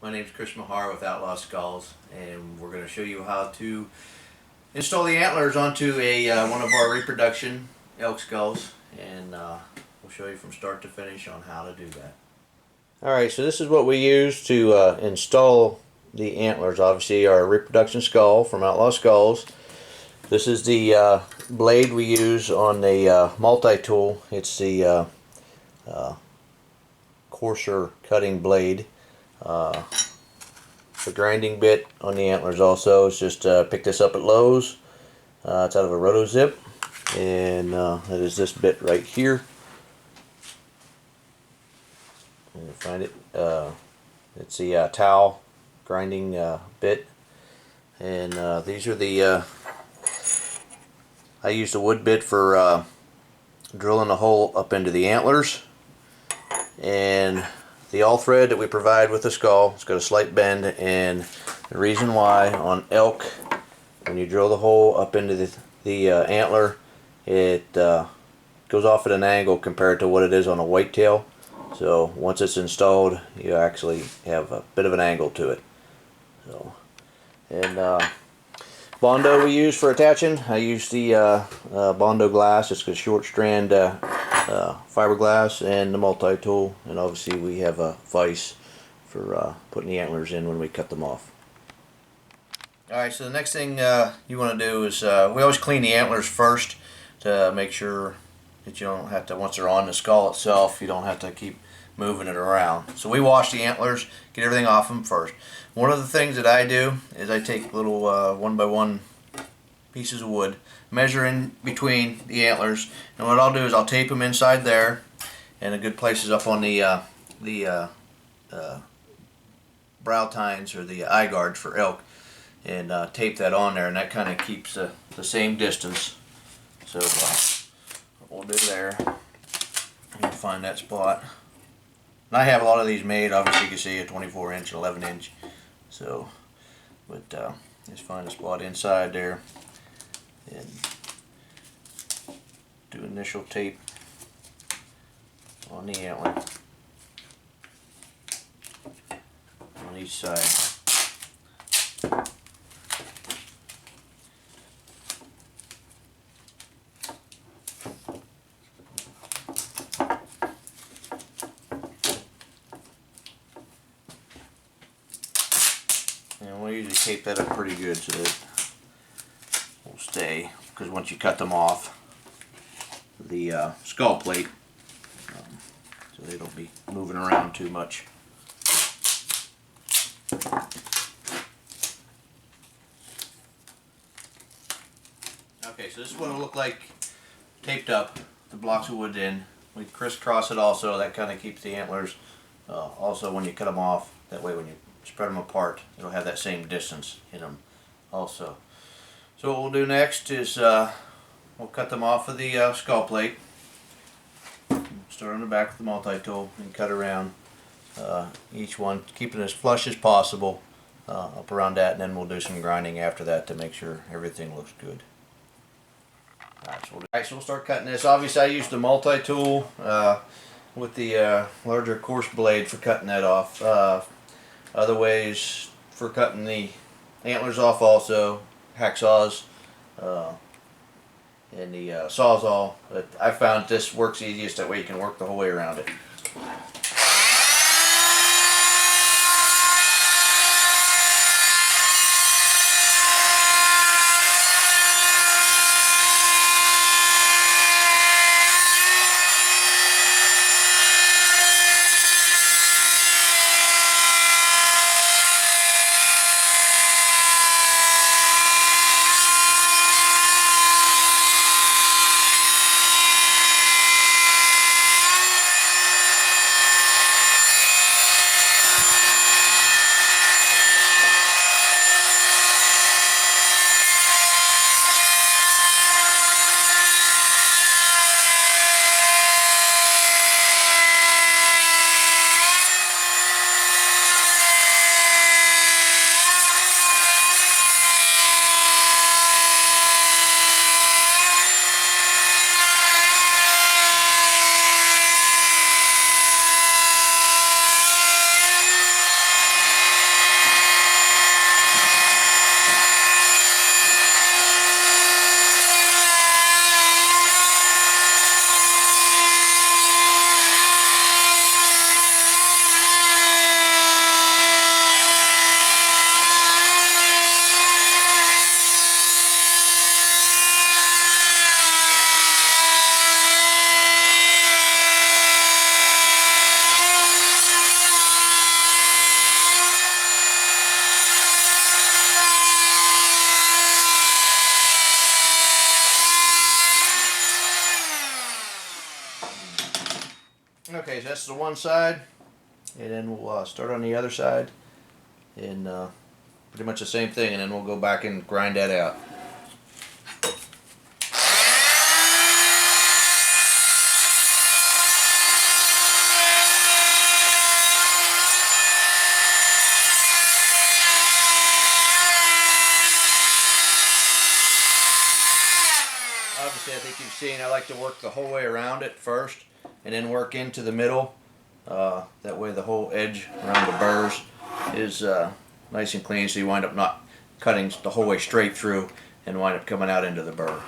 My name is Chris Mahar with Outlaw Skulls, and we're going to show you how to install the antlers onto one of our reproduction elk skulls, and we'll show you from start to finish on how to do that. Alright, so this is what we use to install the antlers. Obviously our reproduction skull from Outlaw Skulls. This is the blade we use on the multi-tool. It's the coarser cutting blade. The grinding bit on the antlers also is just pick this up at Lowe's. It's out of a roto zip, and that is this bit right here. You find it. It's the towel grinding bit, and these are the. I use the wood bit for drilling a hole up into the antlers, and the all thread that we provide with the skull, it's got a slight bend, and the reason why on elk, when you drill the hole up into the antler, it goes off at an angle compared to what it is on a whitetail. So once it's installed, you actually have a bit of an angle to it. So, and Bondo we use for attaching. I use the Bondo glass. It's a short strand fiberglass, and the multi-tool, and obviously we have a vise for putting the antlers in when we cut them off. Alright, so the next thing you want to do is we always clean the antlers first to make sure that you don't have to, once they're on the skull itself, you don't have to keep moving it around. So we wash the antlers, get everything off them first. One of the things that I do is I take little 1x1 pieces of wood, measure in between the antlers, and what I'll do is I'll tape them inside there, and a good place is up on the brow tines, or the eye guards for elk, and tape that on there, and that kind of keeps the same distance. So what we'll do there, you'll find that spot. And I have a lot of these made. Obviously you can see a 24-inch and 11-inch. So, but just find a spot inside there and do initial tape on the antler on each side. And we'll usually tape that up pretty good so that it will stay, because once you cut them off the skull plate, so they don't be moving around too much. Okay, so this is what it'll look like taped up, the blocks of wood in. We crisscross it also. That kind of keeps the antlers, also when you cut them off, that way when you spread them apart, it'll have that same distance in them also. So what we'll do next is we'll cut them off of the skull plate. Start on the back with the multi-tool and cut around each one, keeping it as flush as possible up around that, and then we'll do some grinding after that to make sure everything looks good. Alright, so we'll start cutting this. Obviously I used the multi-tool with the larger coarse blade for cutting that off. Other ways for cutting the antlers off also, hacksaws and the sawzall, but I found this works easiest, that way you can work the whole way around it. so that's the one side, and then we'll start on the other side, and pretty much the same thing, and then we'll go back and grind that out. Obviously, I think you've seen I like to work the whole way around it first and then work into the middle. That way the whole edge around the burrs is nice and clean, so you wind up not cutting the whole way straight through and wind up coming out into the burr.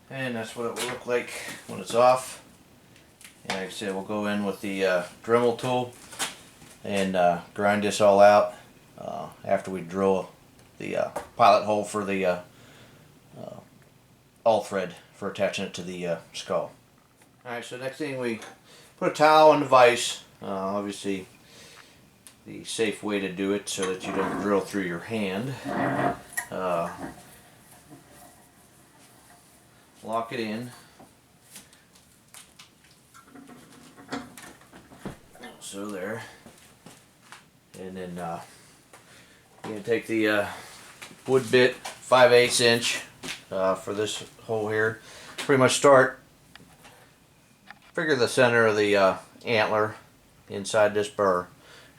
And that's what it will look like when it's off. And like I said, we'll go in with the Dremel tool and grind this all out after we drill the pilot hole for the all thread for attaching it to the skull. Alright, so next thing we put a towel on the vise. Obviously the safe way to do it so that you don't drill through your hand. Lock it in. So there. And then you're going to take the wood bit, 5/8 inch for this hole here. Pretty much figure the center of the antler inside this burr.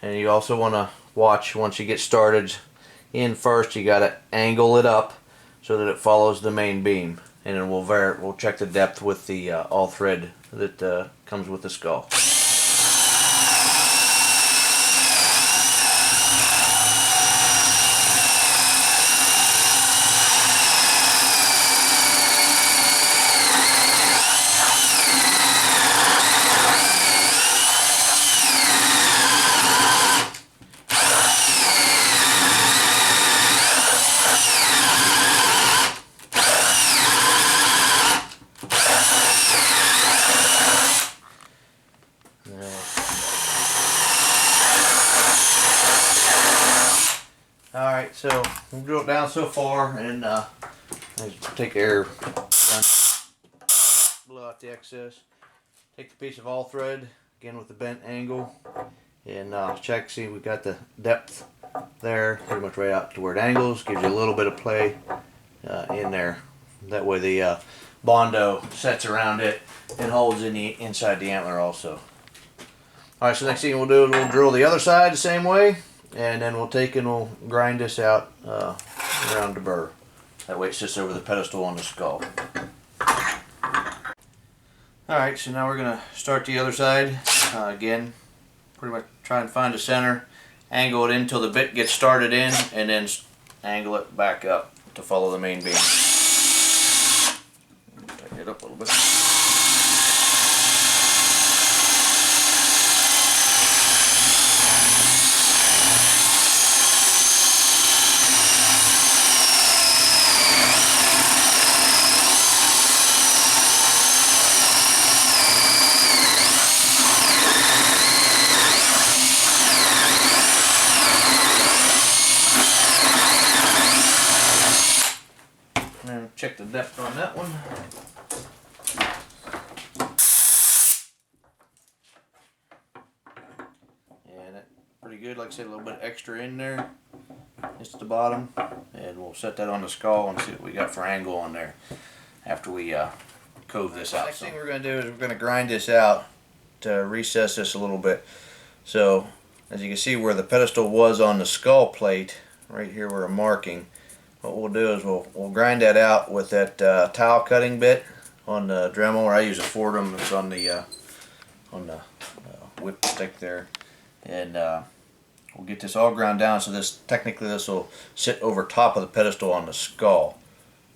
And you also want to watch once you get started in first, you got to angle it up so that it follows the main beam. And then we'll check the depth with the all thread that comes with the skull. Alright, so we'll drill it down so far and take air, blow out the excess. Take the piece of all thread, again with the bent angle, and check, see we got the depth there, pretty much right out to where it angles. Gives you a little bit of play in there. That way the Bondo sets around it and holds in the inside the antler also. Alright, so next thing we'll do is we'll drill the other side the same way, and then we'll take and we'll grind this out around the burr. That way it sits over the pedestal on the skull. Alright, so now we're going to start the other side. Again, pretty much try and find the center, angle it in until the bit gets started in, and then angle it back up to follow the main beam. Tighten it up a little bit. Check the depth on that one. Yeah, that's pretty good. Like I said, a little bit extra in there. It's at the bottom. And we'll set that on the skull and see what we got for angle on there after we cove this out. Next thing we're going to do is we're going to grind this out to recess this a little bit. So, as you can see where the pedestal was on the skull plate, right here where I'm marking, what we'll do is we'll grind that out with that tile cutting bit on the Dremel, or I use a Fordham. It's on the whip stick there, and we'll get this all ground down. So this will sit over top of the pedestal on the skull.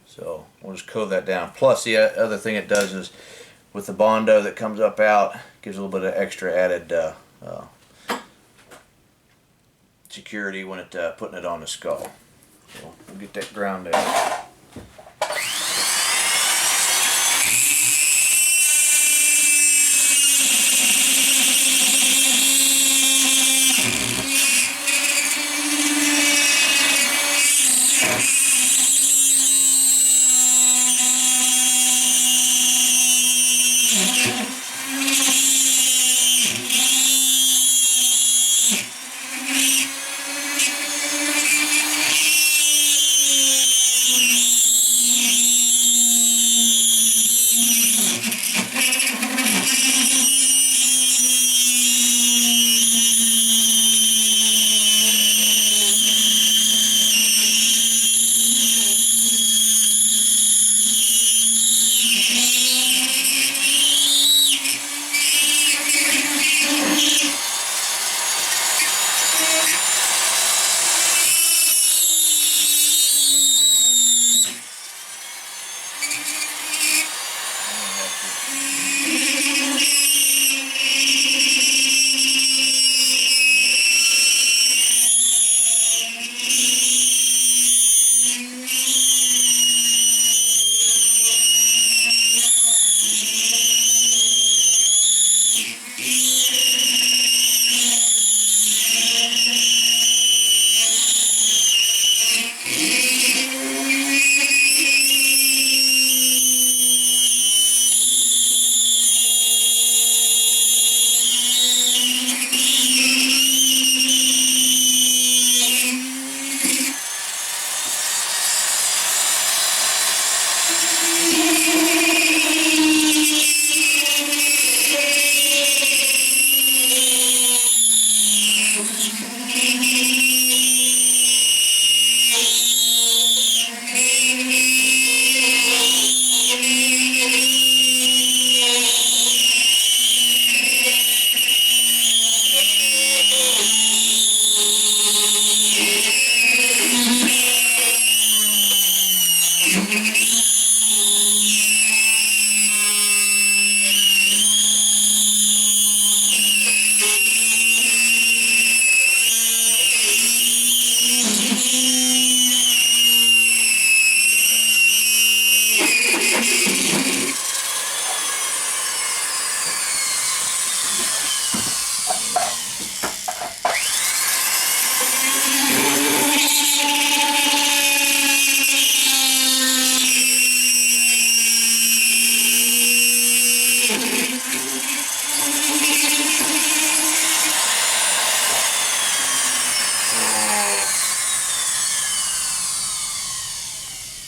So we'll just cove that down. Plus the other thing it does is with the Bondo that comes up out, gives a little bit of extra added security when it putting it on the skull. So we'll get that ground out.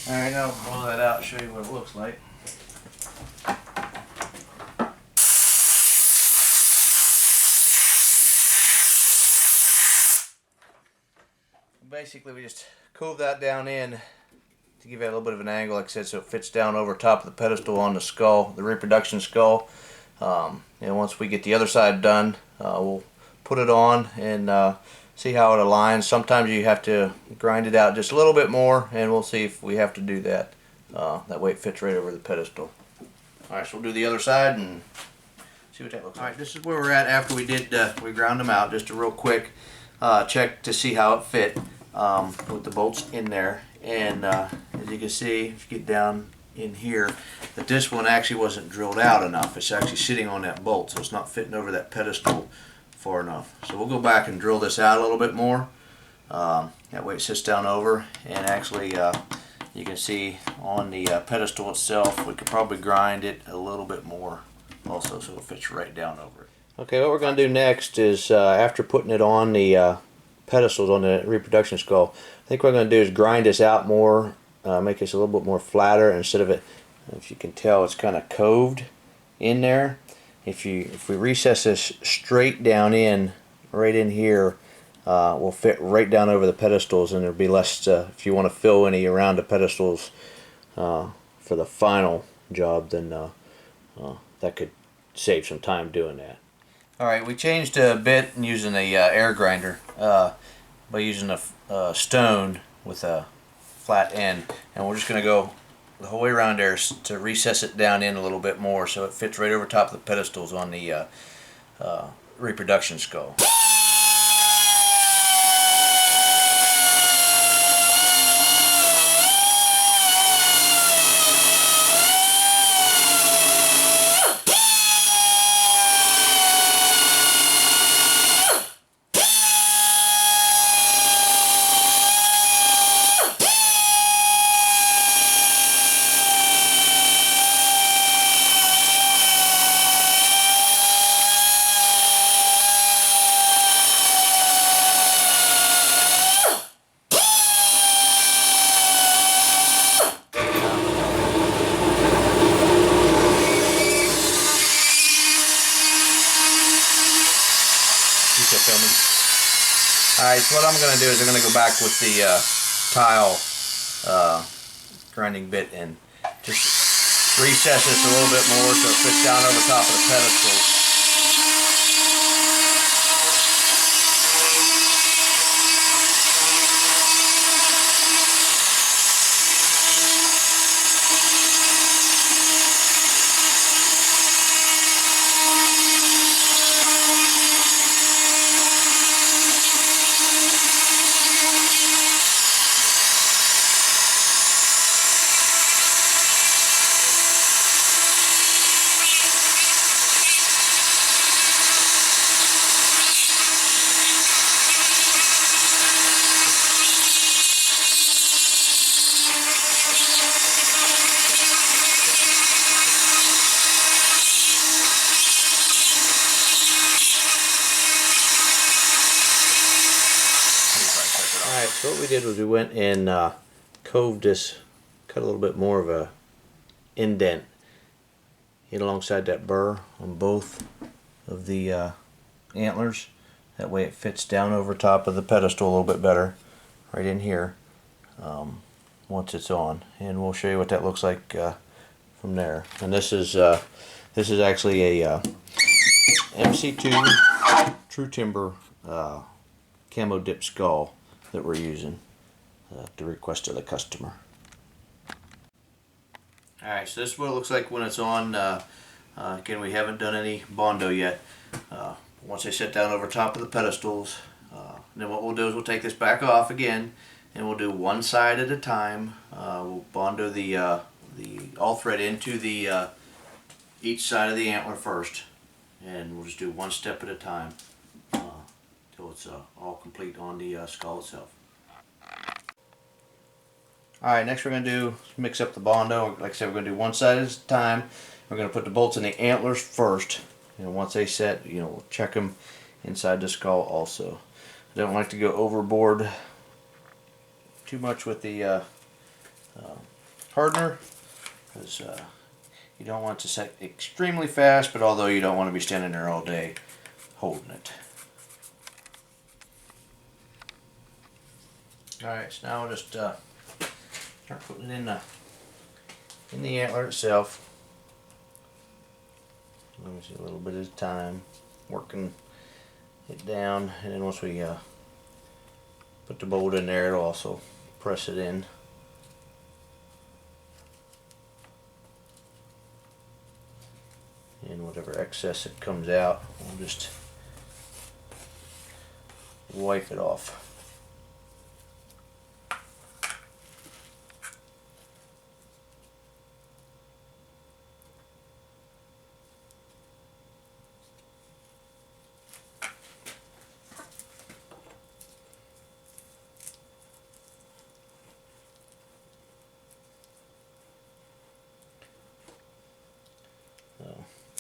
Alright, now I'll blow that out and show you what it looks like. basically we just cove that down in to give it a little bit of an angle, like I said, so it fits down over top of the pedestal on the skull, the reproduction skull. And once we get the other side done, we'll put it on and see how it aligns. Sometimes you have to grind it out just a little bit more, and we'll see if we have to do that. That way it fits right over the pedestal. Alright, so we'll do the other side and see what that looks like. Alright, this is where we're at after we did, we ground them out. Just a real quick check to see how it fit with the bolts in there. And as you can see, if you get down in here, that this one actually wasn't drilled out enough. It's actually sitting on that bolt, so it's not fitting over that pedestal far enough. So we'll go back and drill this out a little bit more. That way it sits down over, and actually you can see on the pedestal itself, we could probably grind it a little bit more also, so it fits right down over it. Okay, what we're going to do next is after putting it on the pedestals on the reproduction skull, I think what we're going to do is grind this out more, make this a little bit more flatter. Instead of it, if you can tell, it's kind of coved in there. If we recess this straight down in, right in here, will fit right down over the pedestals, and there'll be less if you want to fill any around the pedestals for the final job, then that could save some time doing that. Alright, we changed a bit using a air grinder by using a stone with a flat end, and we're just going to go the whole way around there to recess it down in a little bit more so it fits right over top of the pedestals on the reproduction skull. Alright, so what I'm going to do is I'm going to go back with the tile grinding bit and just recess this a little bit more so it fits down over top of the pedestal. Alright, so what we did was we went and coved this, cut a little bit more of a indent in alongside that burr on both of the antlers. That way it fits down over top of the pedestal a little bit better, right in here, once it's on. And we'll show you what that looks like from there. And this is actually a MC2 True Timber camo dip skull that we're using at the request of the customer. Alright, so this is what it looks like when it's on. Again, we haven't done any Bondo yet. Once they sit down over top of the pedestals, then what we'll do is we'll take this back off again, and we'll do one side at a time. We'll Bondo the all thread into the each side of the antler first, and we'll just do one step at a time till it's all complete on the skull itself. Alright, next we're going to do mix up the Bondo. Like I said, we're going to do one side at a time. We're going to put the bolts in the antlers first, and once they set, we'll check them inside the skull also. I don't like to go overboard too much with the hardener, because you don't want it to set extremely fast, but although you don't want to be standing there all day holding it. Alright, so now we'll just start putting it in the antler itself. Let me see, a little bit at a time, working it down, and then once we put the bolt in there, it'll also press it in. And whatever excess that comes out, we'll just wipe it off.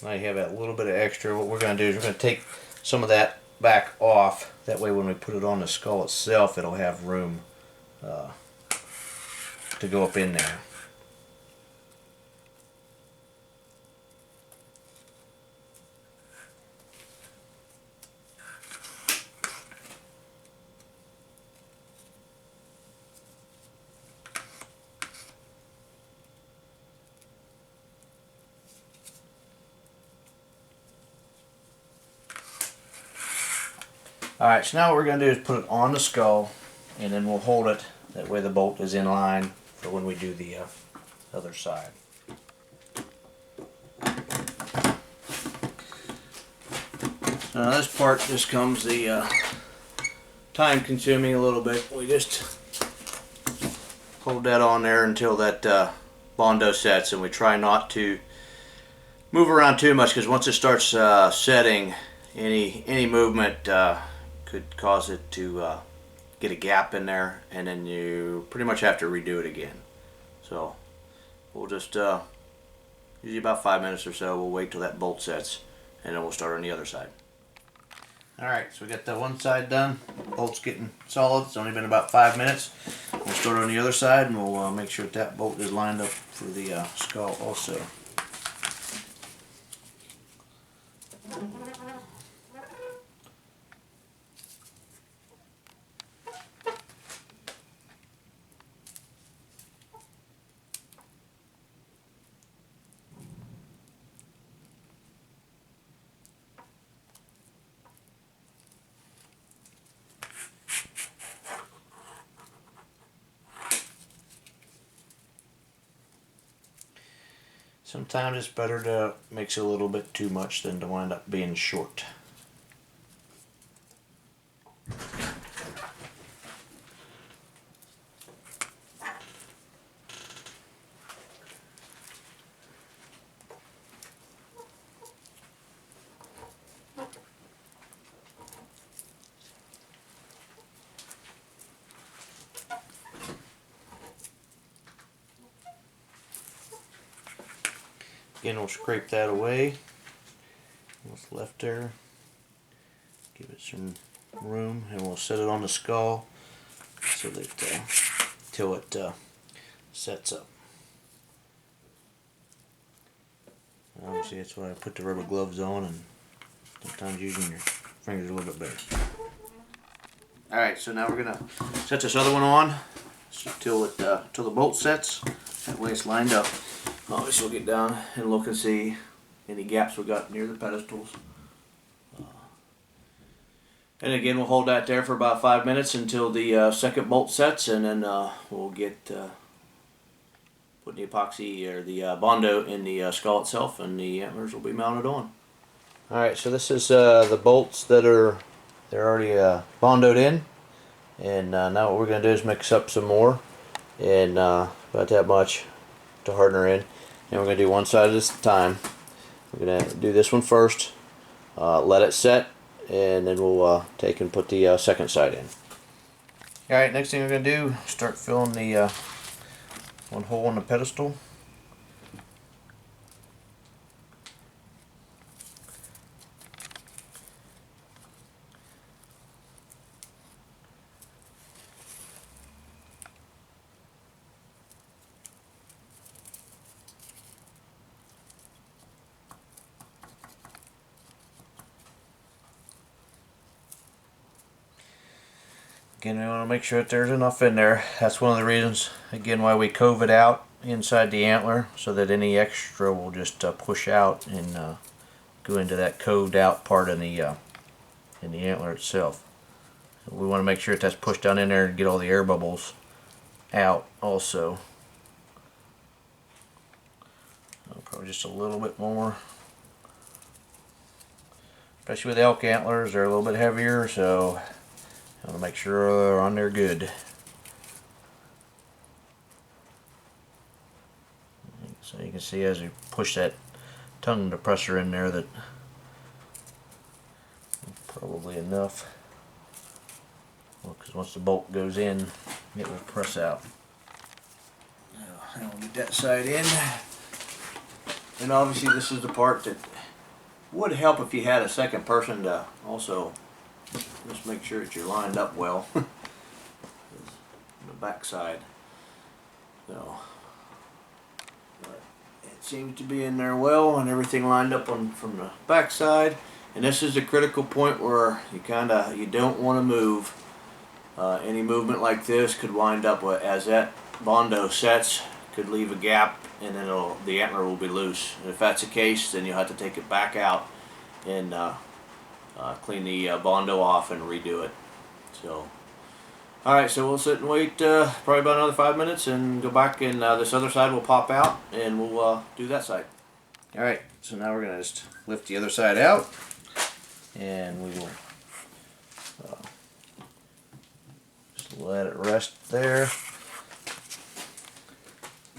Now you have that little bit of extra. What we're going to do is we're going to take some of that back off. That way when we put it on the skull itself, it'll have room to go up in there. Alright, so now what we're going to do is put it on the skull, and then we'll hold it. That way the bolt is in line for when we do the other side. So now this part just comes the time consuming a little bit. We just hold that on there until that Bondo sets, and we try not to move around too much, because once it starts setting, any movement could cause it to get a gap in there, and then you pretty much have to redo it again. So we'll just usually about 5 minutes or so, we'll wait till that bolt sets, and then we'll start on the other side. Alright, so we got that one side done. The bolt's getting solid. It's only been about 5 minutes. We'll start on the other side, and we'll make sure that bolt is lined up for the skull also. Sometimes it's better to mix a little bit too much than to wind up being short. Again, we'll scrape that away. What's left there. Give it some room, and we'll set it on the skull so that till it sets up. Obviously, that's why I put the rubber gloves on, and sometimes using your fingers a little bit better. Alright, so now we're gonna set this other one on till the bolt sets. That way it's lined up. Obviously, we'll get down and look and see any gaps we got near the pedestals. And again, we'll hold that there for about 5 minutes until the second bolt sets, and then we'll get put the epoxy or the Bondo in the skull itself, and the antlers will be mounted on. Alright, so this is the bolts that they're already Bondoed in, and now what we're going to do is mix up some more, and about that much to harden her in. And we're going to do one side at a time. We're going to do this one first, let it set, and then we'll take and put the second side in. Alright, next thing we're going to do, start filling the one hole in the pedestal. Again, we want to make sure that there's enough in there. That's one of the reasons, again, why we cove it out inside the antler, so that any extra will just push out and go into that coved out part in the antler itself. So we want to make sure that that's pushed down in there and get all the air bubbles out also. Probably just a little bit more. Especially with elk antlers, they're a little bit heavier, so I want to make sure they're on there good. So you can see as you push that tongue depressor in there that probably enough. Because once the bolt goes in, it will press out. Now we'll get that side in. And obviously this is the part that would help if you had a second person to also just make sure that you're lined up well. On the back side. So it seems to be in there well and everything lined up from the back side. And this is the critical point where you don't want to move. Any movement like this could wind up as that bondo sets, could leave a gap, and then the antler will be loose. And if that's the case, then you'll have to take it back out and clean the bondo off and redo it. So, alright, so we'll sit and wait probably about another 5 minutes and go back, and this other side will pop out and we'll do that side. Alright, so now we're going to just lift the other side out, and we will just let it rest there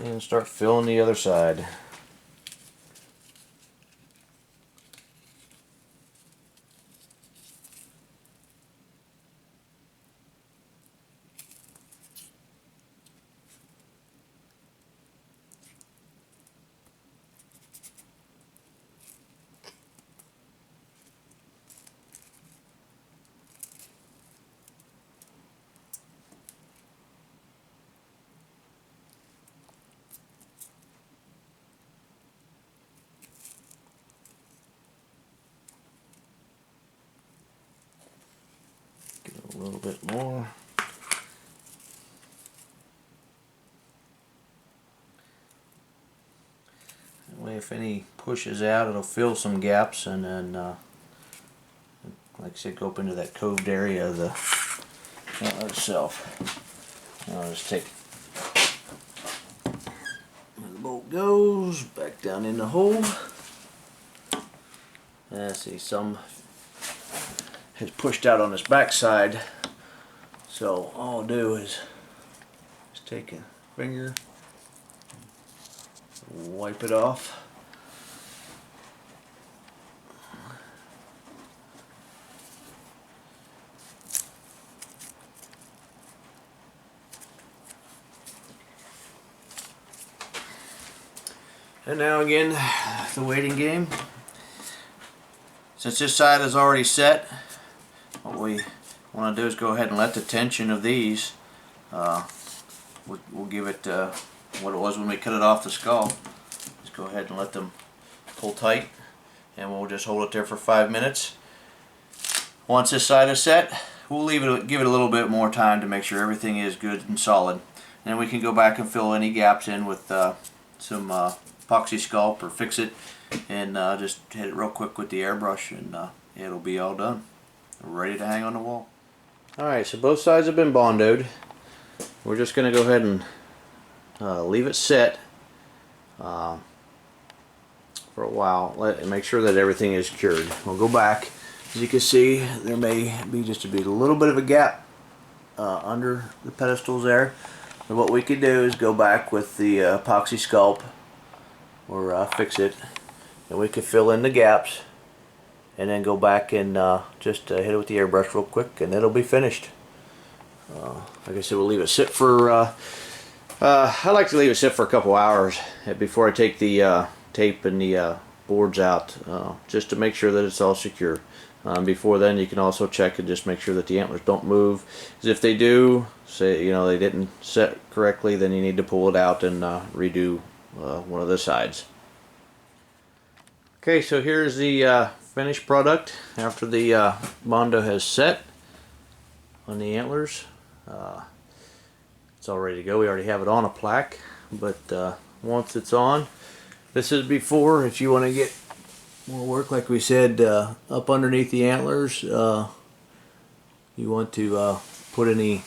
and start filling the other side. A little bit more. That way, if any pushes out, it'll fill some gaps, and then, like I said, go up into that coved area of the antler itself. Now I'll just take where the bolt goes back down in the hole. And see, some has pushed out on this back side, so all I'll do is just take a finger, wipe it off, and now again the waiting game. Since this side is already set, what we want to do is go ahead and let the tension of these, we'll give it what it was when we cut it off the skull. Just go ahead and let them pull tight, and we'll just hold it there for 5 minutes. Once this side is set, we'll give it a little bit more time to make sure everything is good and solid. And then we can go back and fill any gaps in with some epoxy sculpt or fix it, and just hit it real quick with the airbrush, and it'll be all done. Ready to hang on the wall. Alright, so both sides have been bondoed. We're just going to go ahead and leave it set for a while. Make sure that everything is cured. We'll go back. As you can see, there may be just a little bit of a gap under the pedestals there. And what we could do is go back with the epoxy sculpt or fix it, and we could fill in the gaps, and then go back and just hit it with the airbrush real quick, and it'll be finished. Like I said, we'll leave it sit for I like to leave it sit for a couple hours before I take the tape and the boards out, just to make sure that it's all secure. Before then, you can also check and just make sure that the antlers don't move, because if they do, say they didn't set correctly, then you need to pull it out and redo one of the sides. Okay, so here's the finished product after the bondo has set. on the antlers. It's all ready to go. We already have it on a plaque, but once it's on, this is before. If you want to get more work, like we said, up underneath the antlers, you want to put any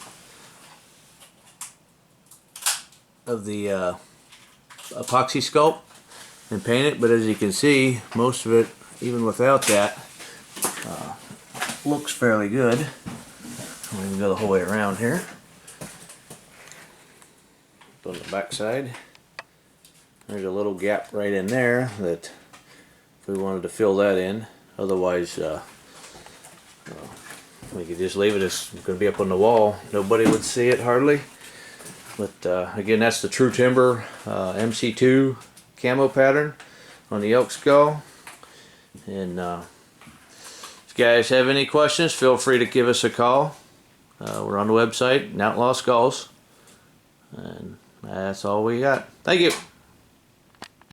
of the epoxy sculpt and paint it, but as you can see, most of it, even without that, looks fairly good. I'm going to go the whole way around here. On the back side, there's a little gap right in there that if we wanted to fill that in, otherwise we could just leave it. It's going to be up on the wall, nobody would see it hardly. But again, that's the True Timber MC2 camo pattern on the elk skull. And if you guys have any questions, feel free to give us a call. We're on the website, Outlaw Skulls. And that's all we got. Thank you.